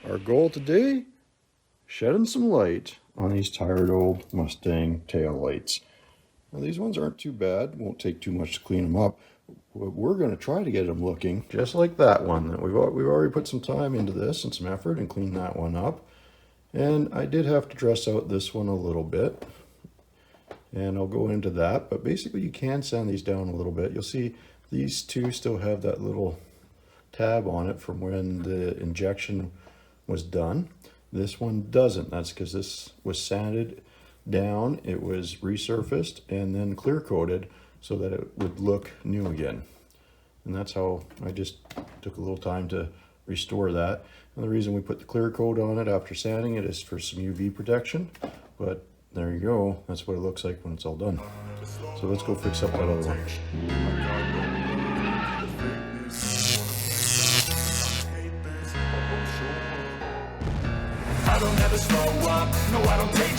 Our goal today, shedding some light on these tired old Mustang tail lights. Now these ones aren't too bad, won't take too much to clean them up. We're going to try to get them looking just like that one. We've already put some time into this and some effort and cleaned that one up. And I did have to dress out this one a little bit, and I'll go into that. But basically you can sand these down a little bit. You'll see these two still have that little tab on it from when the injection was done. This one doesn't. That's because this was sanded down, it was resurfaced, and then clear coated so that it would look new again. And that's how I just took a little time to restore that. And the reason we put the clear coat on it after sanding it is for some UV protection. But there you go, that's what it looks like when it's all done. So let's go fix up that other one. I don't ever slow up, no I don't take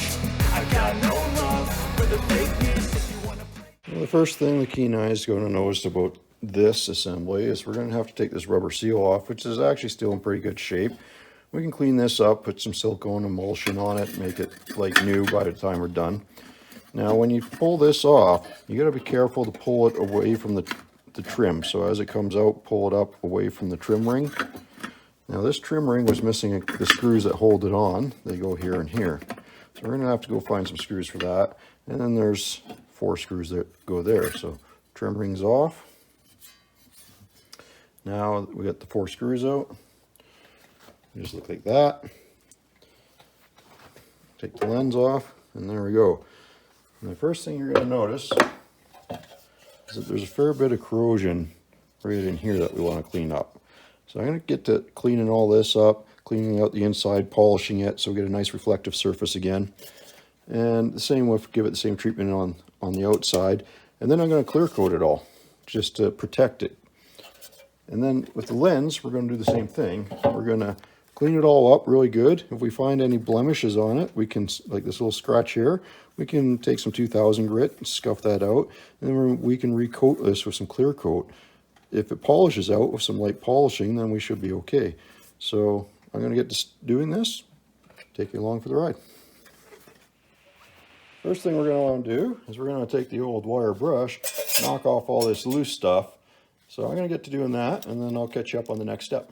I got no love for the fakeness. If you wanna play. Well, the first thing the keen eye is going to notice about this assembly is we're going to have to take this rubber seal off, which is actually still in pretty good shape. We can clean this up, put some silicone emulsion on it, make it like new by the time we're done. Now when you pull this off, you got to be careful to pull it away from the trim. So as it comes out, pull it up away from the trim ring. Now this trim ring was missing the screws that hold it on. They go here and here. So we're going to have to go find some screws for that. And then there's 4 screws that go there. So trim ring's off. Now we got the 4 screws out. They just look like that. Take the lens off, and there we go. And the first thing you're going to notice is that there's a fair bit of corrosion right in here that we want to clean up. So I'm going to get to cleaning all this up, cleaning out the inside, polishing it so we get a nice reflective surface again. And the same with, give it the same treatment on the outside. And then I'm going to clear coat it all, just to protect it. And then with the lens, we're going to do the same thing. We're going to clean it all up really good. If we find any blemishes on it, we can, like this little scratch here, we can take some 2000 grit and scuff that out. And then we can recoat this with some clear coat. If it polishes out with some light polishing, then we should be okay. So I'm going to get to doing this, take you along for the ride. First thing we're going to want to do is we're going to take the old wire brush, knock off all this loose stuff. So I'm going to get to doing that, and then I'll catch you up on the next step.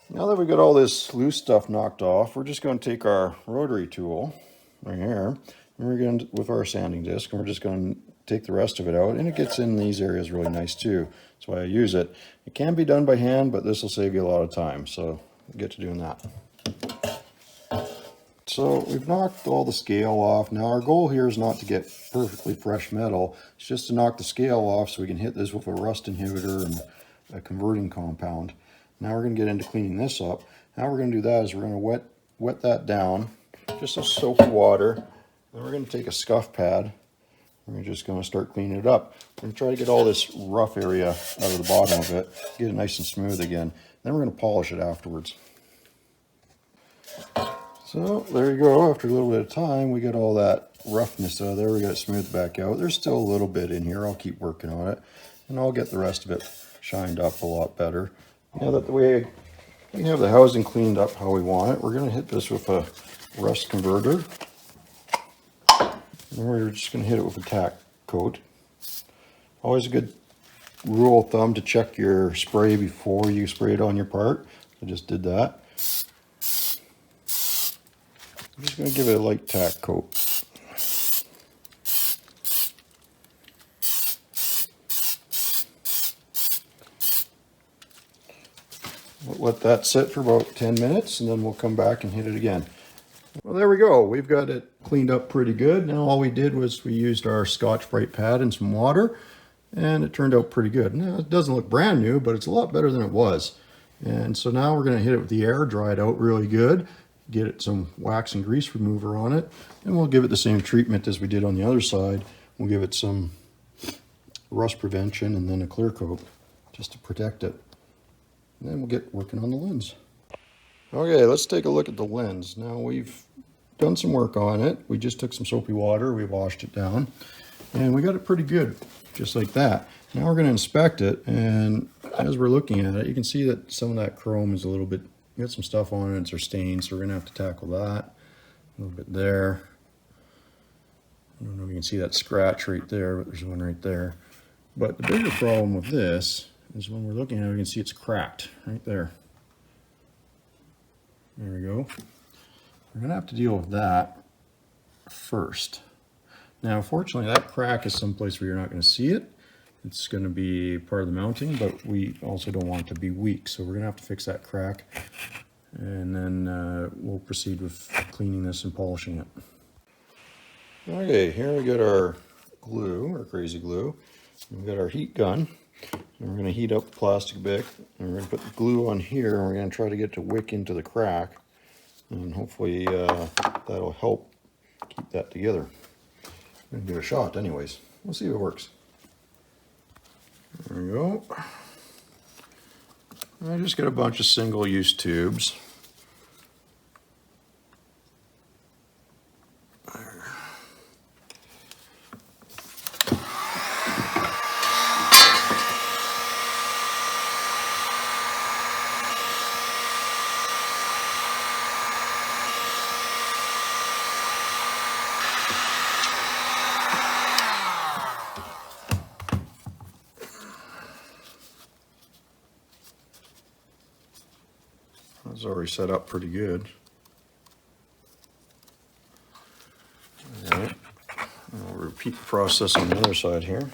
Now that we've got all this loose stuff knocked off, we're just going to take our rotary tool right here, and we're going to, with our sanding disc, and we're just going to take the rest of it out, and it gets in these areas really nice too. That's why I use it. It can be done by hand, but this will save you a lot of time, so we'll get to doing that. So we've knocked all the scale off. Now our goal here is not to get perfectly fresh metal. It's just to knock the scale off so we can hit this with a rust inhibitor and a converting compound. Now we're going to get into cleaning this up. How we're going to do that is we're going to wet that down, just some soapy water. Then we're going to take a scuff pad. We're just going to start cleaning it up. We're going to try to get all this rough area out of the bottom of it, get it nice and smooth again. Then we're going to polish it afterwards. So there you go. After a little bit of time, we get all that roughness out of there. We got it smoothed back out. There's still a little bit in here. I'll keep working on it, and I'll get the rest of it shined up a lot better. Now that the way we have the housing cleaned up how we want it, we're going to hit this with a rust converter. And we're just going to hit it with a tack coat. Always a good rule of thumb to check your spray before you spray it on your part. I just did that. I'm just going to give it a light tack coat. Let that sit for about 10 minutes, and then we'll come back and hit it again. Well, there we go. We've got it cleaned up pretty good. Now all we did was we used our Scotch-Brite pad and some water, and it turned out pretty good. Now it doesn't look brand new, but it's a lot better than it was. And so now we're going to hit it with the air, dry it out really good, get it some wax and grease remover on it, and we'll give it the same treatment as we did on the other side. We'll give it some rust prevention and then a clear coat just to protect it. And then we'll get working on the lens. Okay, let's take a look at the lens. Now we've done some work on it. We just took some soapy water, we washed it down, and we got it pretty good, just like that. Now we're going to inspect it, and as we're looking at it, you can see that some of that chrome is a little bit, got some stuff on it, it's stained, so we're gonna have to tackle that. A little bit there. I don't know if you can see that scratch right there, but there's one right there. But the bigger problem with this is when we're looking at it, you can see it's cracked right there. There we go. We're gonna have to deal with that first. Now, fortunately, that crack is someplace where you're not gonna see it. It's gonna be part of the mounting, but we also don't want it to be weak. So we're gonna have to fix that crack, and then we'll proceed with cleaning this and polishing it. Okay, here we got our glue, our crazy glue. We've got our heat gun. And we're gonna heat up the plastic bit, and we're gonna put the glue on here, and we're gonna try to get it to wick into the crack. And hopefully that'll help keep that together. I'm gonna give it a shot anyways. We'll see if it works. There we go. I just got a bunch of single-use tubes. It's already set up pretty good. All right, I'll repeat the process on the other side here.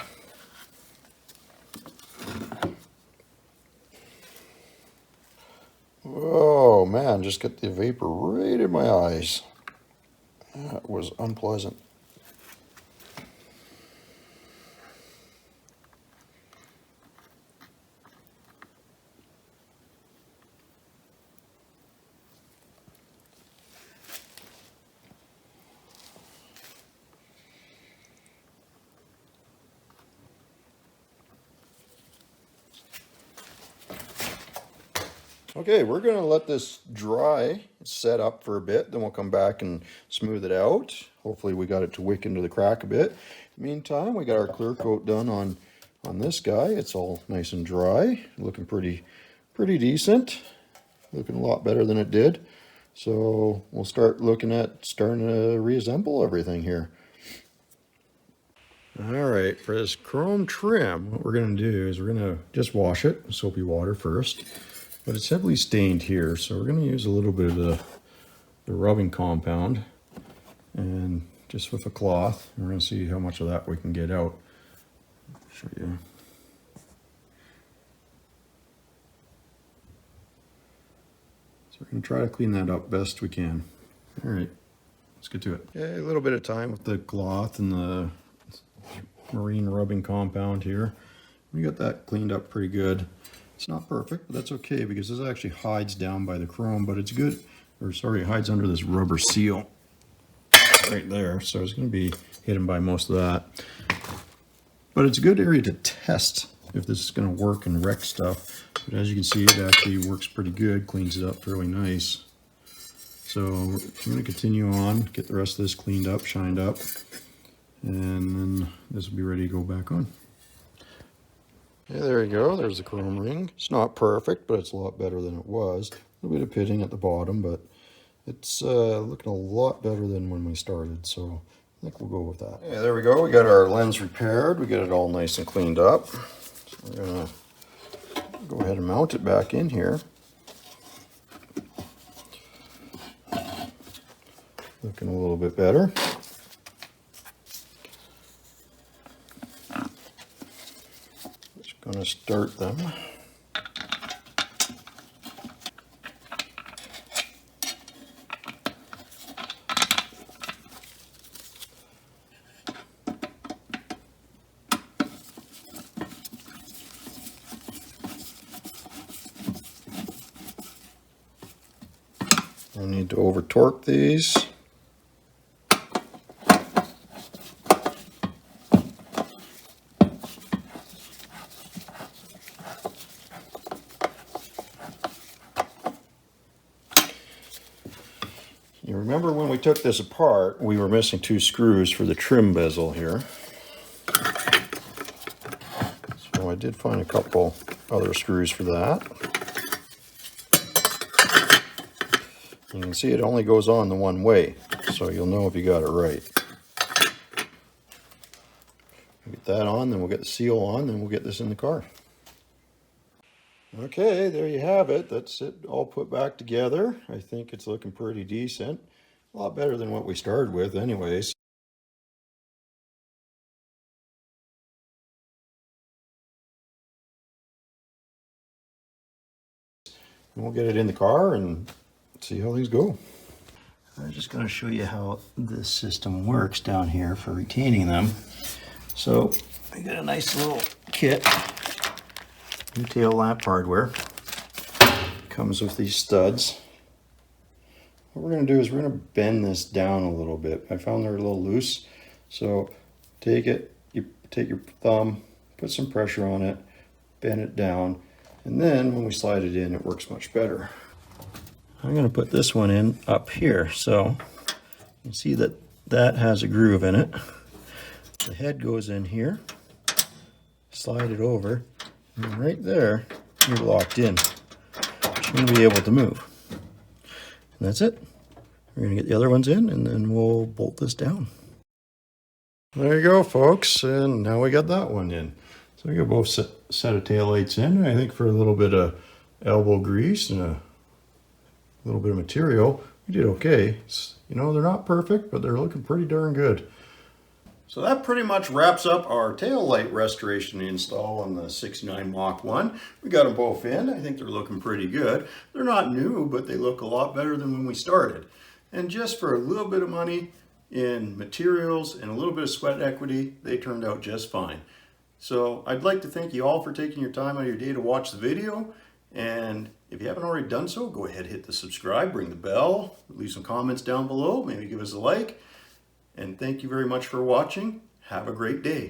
Oh man, just got the vapor right in my eyes. That was unpleasant. Okay, we're gonna let this dry, set up for a bit, then we'll come back and smooth it out. Hopefully we got it to wick into the crack a bit. Meantime, we got our clear coat done on this guy. It's all nice and dry, looking pretty decent. Looking a lot better than it did. So we'll start looking at starting to reassemble everything here. All right, for this chrome trim, what we're gonna do is we're gonna just wash it in soapy water first. But it's heavily stained here, so we're going to use a little bit of the rubbing compound, and just with a cloth, we're going to see how much of that we can get out. Show you. So we're going to try to clean that up best we can. All right, let's get to it. Okay, a little bit of time with the cloth and the marine rubbing compound here. We got that cleaned up pretty good. It's not perfect, but that's okay because this actually hides down by the chrome, but it's good, or sorry, it hides under this rubber seal right there. So it's going to be hidden by most of that. But it's a good area to test if this is going to work and wreck stuff. But as you can see, it actually works pretty good, cleans it up fairly nice. So I'm going to continue on, get the rest of this cleaned up, shined up, and then this will be ready to go back on. Yeah, there you go. There's the chrome ring. It's not perfect, but it's a lot better than it was. A little bit of pitting at the bottom, but it's looking a lot better than when we started, so I think we'll go with that. Yeah, there we go. We got our lens repaired. We got it all nice and cleaned up. So we're going to go ahead and mount it back in here. Looking a little bit better. Going to start them. I need to over torque these. You remember when we took this apart, we were missing 2 screws for the trim bezel here. So I did find a couple other screws for that. You can see it only goes on the one way, so you'll know if you got it right. Get that on, then we'll get the seal on, then we'll get this in the car. Okay, there you have it. That's it all put back together. I think it's looking pretty decent. A lot better than what we started with anyways. And we'll get it in the car and see how things go. I'm just going to show you how this system works down here for retaining them. So I got a nice little kit, new tail lamp hardware. Comes with these studs. What we're going to do is we're going to bend this down a little bit. I found they're a little loose, so take it, you take your thumb, put some pressure on it, bend it down, and then when we slide it in, it works much better. I'm going to put this one in up here, so you can see that that has a groove in it. The head goes in here, slide it over, and right there, you're locked in. You're going to be able to move. And that's it. We're going to get the other ones in, and then we'll bolt this down. There you go, folks, and now we got that one in. So we got both set of taillights in. I think for a little bit of elbow grease and a little bit of material, we did okay. You know, they're not perfect, but they're looking pretty darn good. So that pretty much wraps up our tail light restoration install on the 69 Mach 1. We got them both in. I think they're looking pretty good. They're not new, but they look a lot better than when we started. And just for a little bit of money in materials and a little bit of sweat equity, they turned out just fine. So I'd like to thank you all for taking your time out of your day to watch the video. And if you haven't already done so, go ahead, hit the subscribe, ring the bell, leave some comments down below, maybe give us a like. And thank you very much for watching. Have a great day.